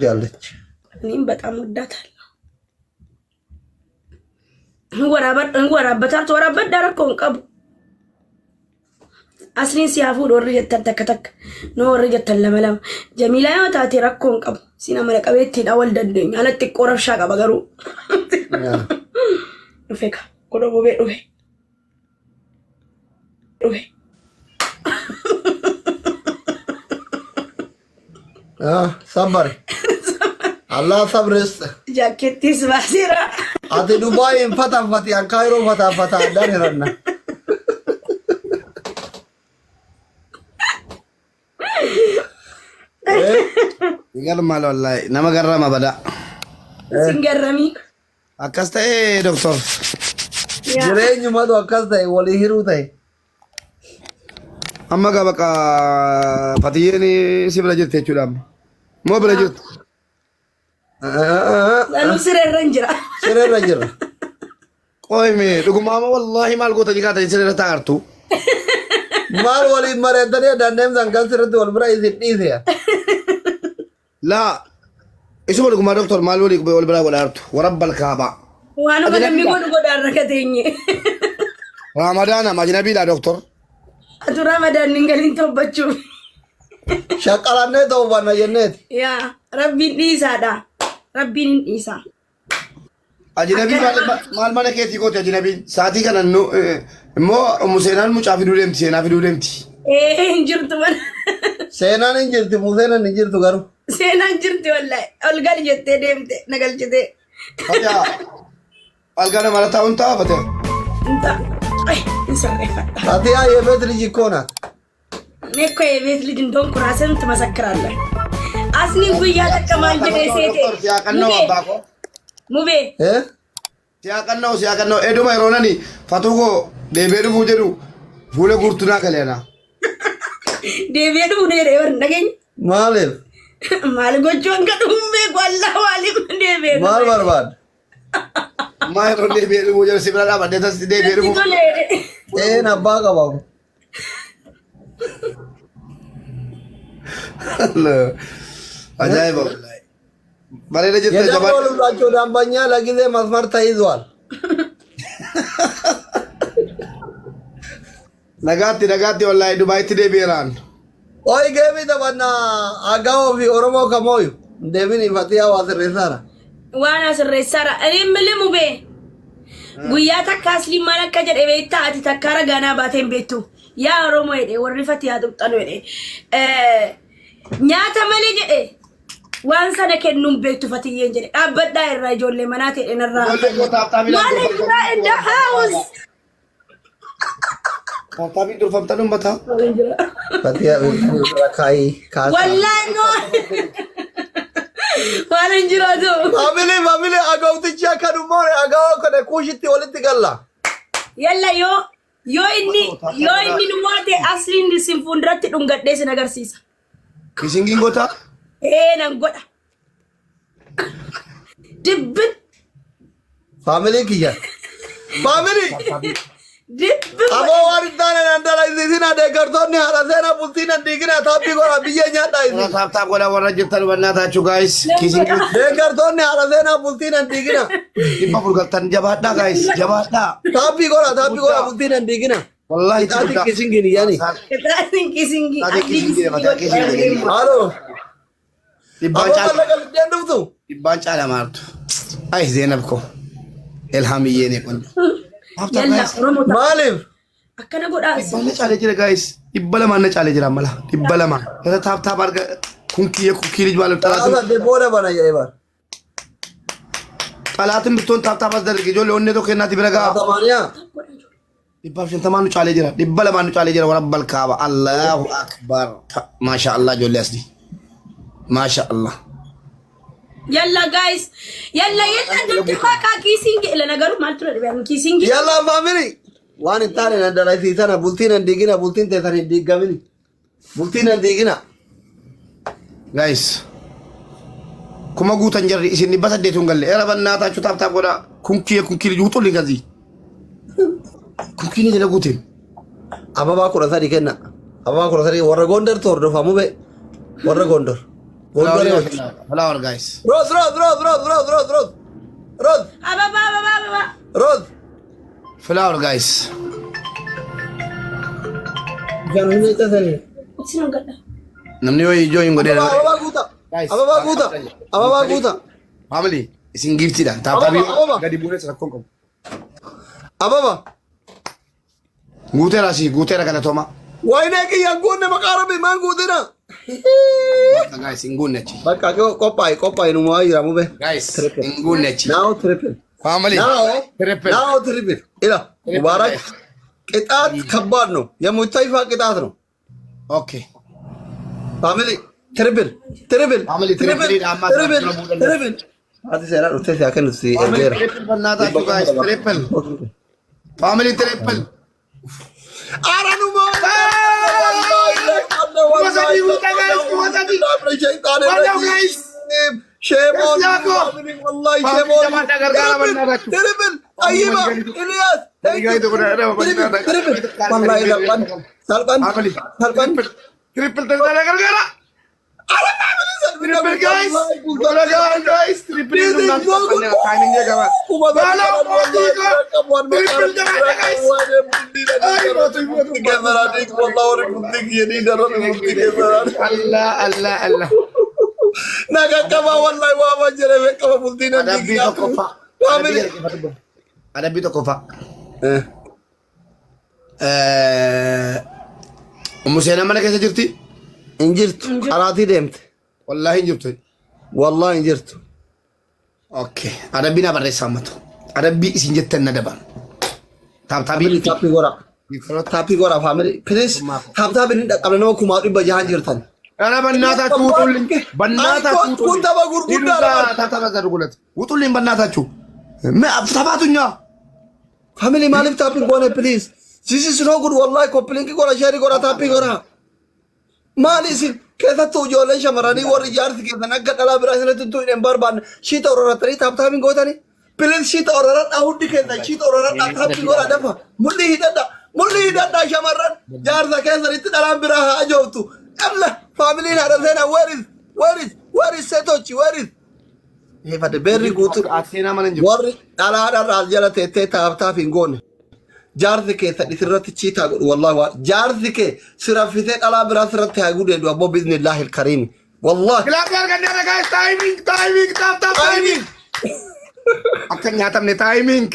ጃለች እኔም በጣም ወዳታለሁ። ወራበታል ወራበት ዳረኮን ቀቡ አስሪን ሲያፉ ወር የተተከተክ ነው ወር የተለመለም ጀሚላ ያታቲ ረኮን ቀቡ ሲና መለቀቤት ዳወል ደደኝ አለጥ ቆረብሻ ቀበገሩ ፌካ ኮዶ ቦቤ ዱፌ ሰበር አላህ ሰብር ይስጥ። ጃኬቲስ ባሲራ አቲ ዱባይ ፈታፈት ያካይሮ ፈታፈታ ዳረና ይገርማል ወላሂ ነመገረማ በዳ ሲንገረሚ አከስተ ዶክተር ጅሬኝ ማዶ አከስተ ወሊ ሂሩታይ አማጋ በቃ ፋቲየኒ ሲብለጅት ተቹላም ሞ ብለጅት አኑ ሲረረንጅራ ቆይሜ ዱጉማማ ወላሂ ማልጎተ ዲካታ ሲረታ አርቱ ማል ወሊ መረደኔ ዳንደም ዘንጋል ሲረት ወልብራ ይዝዲሲያ ላ اسمه لكم دكتور مالولي والبلا والارت ورب الكعبه وانا بدم يقول داركتيني رمضان ما جنبي لا دكتور اتو رمضان نغلين توبچو شقالانه توبانا جنت يا ربي ديسادا ربي ديسا اجنبي مال مالكيتي كوت اجنبي ساعتي كان انه مو مسينان مچافدو دمتي سينا فيدو دمتي انجرت من سينان انجرت مسينان انجرت غارو سينا انجرت والله الغال جتي دمتي نغل جتي يا الغال مالتا انت فته انت اي انسرفت اتيا የቤት ልጅ እኮ ናት ነኮ የቤት ልጅ እንደሆን ኩራሰን ትመሰክራለህ አስኒ ጉያ ተቀማን ጀደ ሴቴ ሲያቀነው አባኮ ሙቤ ሲያቀነው ኤዱማ ይሮናኒ ፈቱጎ ደቤዱ ፉጀዱ ፉለ ጉርቱና ከለና ደቤዱ ኔሬ ወር ነገኝ ማለፍ ማልጎጆን ከዱምቤ ጓላ ዋሊም ደቤዱ ማል በርባድ ማይሮ ደቤዱ ፉጀዱ ሲብላላ በደተስ ደቤዱ ኤን አባ ቀባው አጃይብ ወላሂ ባለ ጀተ ጀባል የደወሉላቸው ደንበኛ ለጊዜ መስመር ተይዟል። ነጋቲ ወላሂ ዱባይ ትደቢራን ኦይ ገቢ ተባና አጋው ፊ ኦሮሞ ከሞዩ እንደምን ይፈቲያ ዋስሬሳራ ዋና ስሬሳራ እኔ ምልሙ ቤ ጉያ ተካስሊ ማለከ ጀደ ቤታ አቲ ተካራ ጋና ባቴን ቤቱ ያ ኦሮሞ ሄደ ወሪፈት ያጥጣሉ ሄደ ኛታ መለ ጀደ ዋንሳ ነከኑም ቤቱ ፈትዬን ጀደ አበዳ ይራጆሌ መናቴ እነራ ማለት እንደ ሃውስ ታታቢ ዱርፈምተኑም በታ ፈቲያ ካይ ካሳ ወላሂ ነው ዋለንጅራቶ ፋሚሊ አጋውትቻ ከዱሞ አጋው ከደ ኩሽቲ ወልት ገላ የላ ዮ inni numote asliin sinfundiratti dhungadhee sin agarsiisa kisingiin goota nan godha dibbin ፋሚሊ kiya ፋሚሊ dibbin abo waridane nandala izina de gartonni hala sena bultina digina tabi gora biyenya dai ታብታ ጎላ ወረጀተን በእናታችሁ ጋይስ kisingiin de gartonni hala sena bultina digina ዲባ ፉርጋልተን ጀባዳ ጋይስ ጀባዳ tabi gora bultina digina wallahi tati kisingini yani kisin kisingi halo ዲባንጫ dendutu ዲባንጫ ለማርቱ አይ ዜነብ ኮ ኤልሃምዬ ነው ቆንጆ yalla oromo malif akkana godha ዲባለ ጫለ ጅራ ጋይስ ዲባለ ማነ ጫለ ጅራ መላ ዲባለ ማ ታብታ ባርገ ኩንኪ ልጅ ማለት ጠላት asa de bora bana yaibar ጠላትን ብትሆን ታብታ ባስደርግ ጆ ለወኔ ቶ ከናቲ ብረጋ tamania ዲባሽን ተማኑ ጫለ ጅራ ዲባለ ማኑ ጫለ ጅራ ወረበል ካባ አላሁ አክበር ማሻአላህ ጆ ሊያስዲ ማሻአላህ yalla guys yalla dutti ka kisingi ለነገሩ ማለት ነው ቢያን kisingi yalla family wan intane nandala sitana bultina digina bultin te tani digamini bultina digina ጋይስ kuma guutan jarri isin basaddeetun galle era bannaatachu taabtaa goda kunki ልጅ ውጡልኝ ከዚህ kunki jala guutin ababa kura sadi kenna ababa kura sadi warra gondar tordo famu be warra gondor flower guys. Rose. Ababa. Rose. Flower guys. Jangan itu tadi. Sino gada? Namni way join godhe. Ababa guta. Family isin gifti da. Tabi gadi bune sakon kom. Ababa. Gutera kana toma. Wayne ki yang gunne makarabi man gudena. Guys ingunnechi. Bakka kopai nu mo ayira mo be. Guys ingunnechi. Now triple. Family. Now triple. Ila mubarak. Qixaat ከባድ ነው የሙስጠይፋ ቅጣት ነው Okay. Family triple. Family triple amma Triple. Hadi sera utte se akan si endera. Triple banata tu guys triple. Family triple. Aranu mo. Guys. Shame on Yes, you. Wallahi shame on you. Triple. Ayyiba. Ilyas. Triple. Wallahi lapan. Salpan. Triple tergala gara. Triple guys. Guys. Triple timing dia kawan. Triple guys. Allah. Nakakaba wallahi wa jere kaba bultina Ada bito kofa. Musena mana kesa jirti? injirtu arati demt Wallahi jirtu. wallahi injirtu Okay. Ada bina barre samatu. Ada bi isin jetten nadaban. Tabi tapi gora family please tabi ni qabla nama kuma dibba jahan jirtan Ana bannata tutulin. Bannata tutulin. kunta bagur gudda Tata zarugulat. Utulin bannata chu. Me abtabatunya. family malif tapi gona please this is no good wallahi complaining ki gora share gora tapi gora malisi kesa tu jole shamarani wor yarth ke sanagga dala birasne tu in barban shita orara tari tapi gotani please shita orara daudi ke shita orara tapi gora dafa mulli hidada shamaran yarza kesa rit dala biraha ajowtu Allah family na razena where is setochi where is he fade berri gutu Asena manan ju. warri dala raljala tete tapi ngone jaarsi ke sa disirratti chita godu wallahi wa jaarsi ke sirafite dala birasratti ha gude do bo biznillahil karim wallahi Kelakar kan dia guys timing tap timing. Akan nyatam ne timing.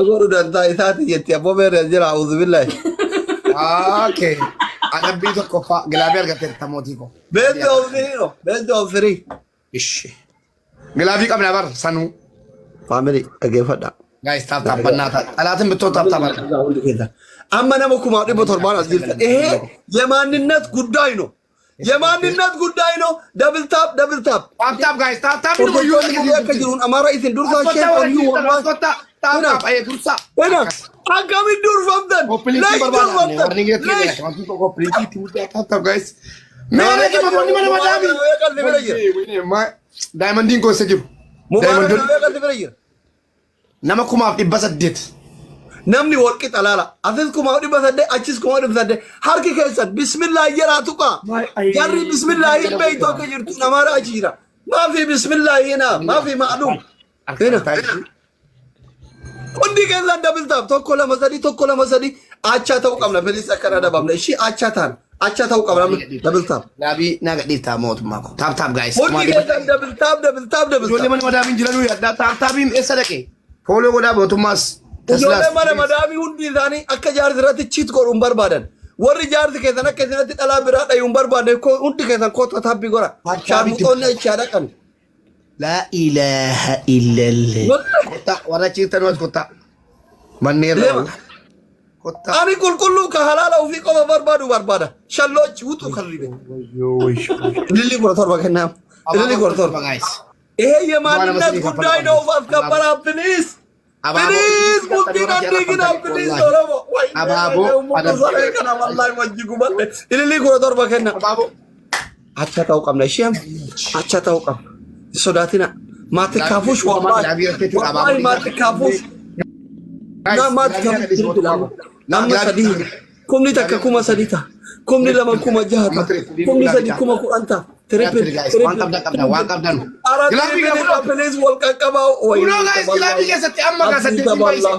agoru dan ta isati yetti bo be rajira auzubillahi Okay. Ada bito kofa. Gelabi arga tertamoti ko. bezo ofiri Ish. Gelabi kam nabar sanu. family agefada Guys tap bannata. Alatin bito tap. amma nama kuma dibo torban asjirta የማንነት ጉዳይ ነው double tap Tap guys tap. kajirun amara isin dursa shame on you wallahi Tap ayo dursa. Wena, agami durfamdan. Population barbana. Warning ya kiri. Wanti ko population tap guys. Mere ki maboni mana madami. Ma diamond din ko sejibu. Mubarak Nama kuma ibasa det. namni worqi talala asis kuma wadi basade achis kuma wadi basade harki kesan bismillah yaratuka jarri bismillah bayto ka jirtu namara ajira ma fi bismillah hina ma fi ma'lum hina undi kesan double tap tokko la masadi acha taw qamna felis akara da bamna shi acha taw qamna double tap Nabi naga dita mot mako. Tap guys. undi kesan double tap Jole man madami jilalu ya tap im esadake. Follow goda botumas. Jole mana madami undi zani akka jar zirati cheat ko umbar badan warri jar kesan akka zinati dala bira da umbar badan ko undi kesan ko tabi gora shamu tonne chada kan La ilaha illallah. Kota wara cerita nuat kota. Manir. Kota. ani kullu ka halala fi ko barbada shallo wutu kharribe lili ko torba kenam lili ko torba guys. የማንነት ጉዳይ ነው አስከበራ ፕሊዝ ፕሊዝ ሙቲና ዲግና ፕሊዝ ዶረቦ ወይ አባቦ kana wallahi wajigu balle lili ko torba kenam Babo. acha tawqam na sham acha tawqam sodatina matikafush wallahi matikafush na matikafush namna sadihi kumni takka kuma sadita kumni lama kuma jahata kumni sadi kuma ku anta triple waan qabdan please wal qaqaba uno guys kilabii keessatti amma gaasatti taballa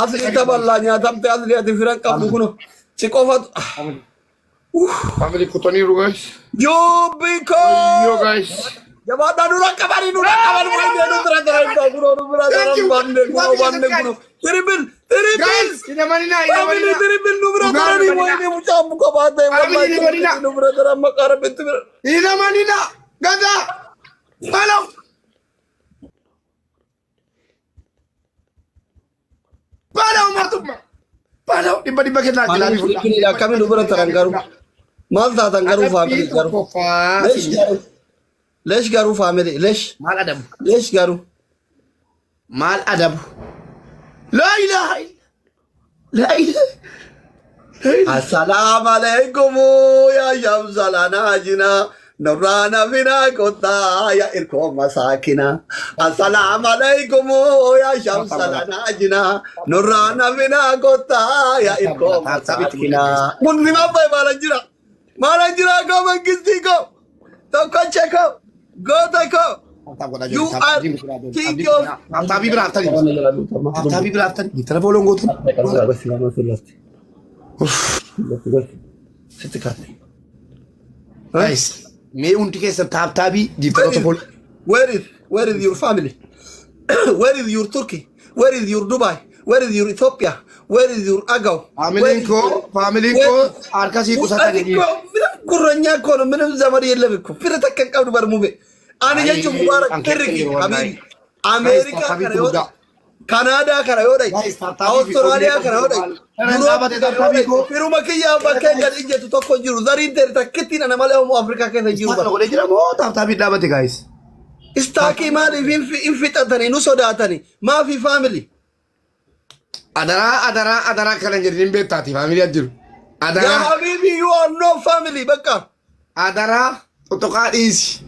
asli taballa nyaatamte asli ati firan qabdu kuno si qofatu family kutoniiru guys Yobiko yo guys jabaadha nura qabani wayne nura dara kuno nura dara bande kuno triple triple nura dara ni wayne mucamu qabate wallahi nura dara makara betu ina manina gada halo Palau martuma. Palau tiba-tiba kita lagi. Kami nubra taranggaru. Mal ta tanggaru family garu. Lesh garu family. Lesh. Mal adab. Lesh garu. Mal adab. La ilaha illallah. La ilaha. Assalamu alaikum ya Yamzalana ajina. Nurana bina kota ya irko masakina. Assalamu alaikum ya Shamsalana ajina. Nurana bina kota ya irko masakina. Munni mabay malanjira go mangisti go. Toko cheko. Go toko. You are king of Tabi beraftar. Tabi beraftar. Kita bolong gotu. Guys. May unti ke tab tabi di where is your family? Where is your Turkey? Where is your Dubai? Where is your Ethiopia? Where is your Agaw? Family ko arkasi ko sa tagi kuranya ko no menem zamari yelle ko fira takkan kawdu bar mube ani yachu mubarak terki habibi America kana Canada kana yodai Australia kana yodai Peru makiya bakka inje to tokko jiru zari der takkitina na male mu Africa kana jiru ba ko jira mo tab tabi dabati guys istaki mali in fitatani nu sodatani ma fi family adara kana jirin betati family ajiru adara ya habibi you are no family bakka adara toka isi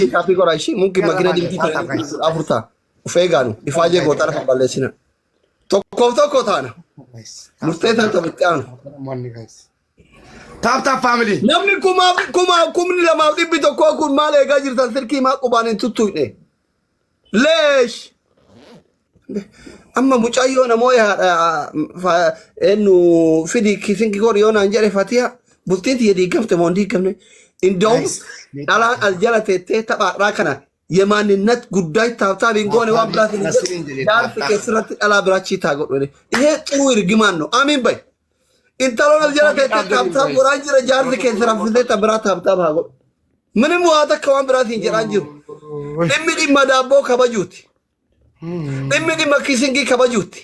tapi ko raishi mungkin makina dimti afurta ufeganu ifaje go tarfa balesina tokko tana murteta tabitan tap family namni kumni lama dibbi tokko kun male gajirtan sirki ma qubanin tuttuide lesh amma mucayyo na moya enu fidi kisinki ko yona njere fatia bultinti yedi gamte mondi gamne indom ala aljala tete taba rakana የማንነት ጉዳይ ታብታብ እንጎነ ዋብላት ዳርፍ ከስራት አላብራቺ ታጎዶኔ ይሄ ጥሩ እርግማን ነው አሜን በይ እንታሎን አልጀራ ታብታብ ወራጅ ረጃርት ከስራት ተብራት ታብታብ አጎ ምንም ዋታ ከዋን ብራት እንጀራንጅሩ እምዲ መዳቦ ከበጁት እምዲ መኪስንጊ ከበጁት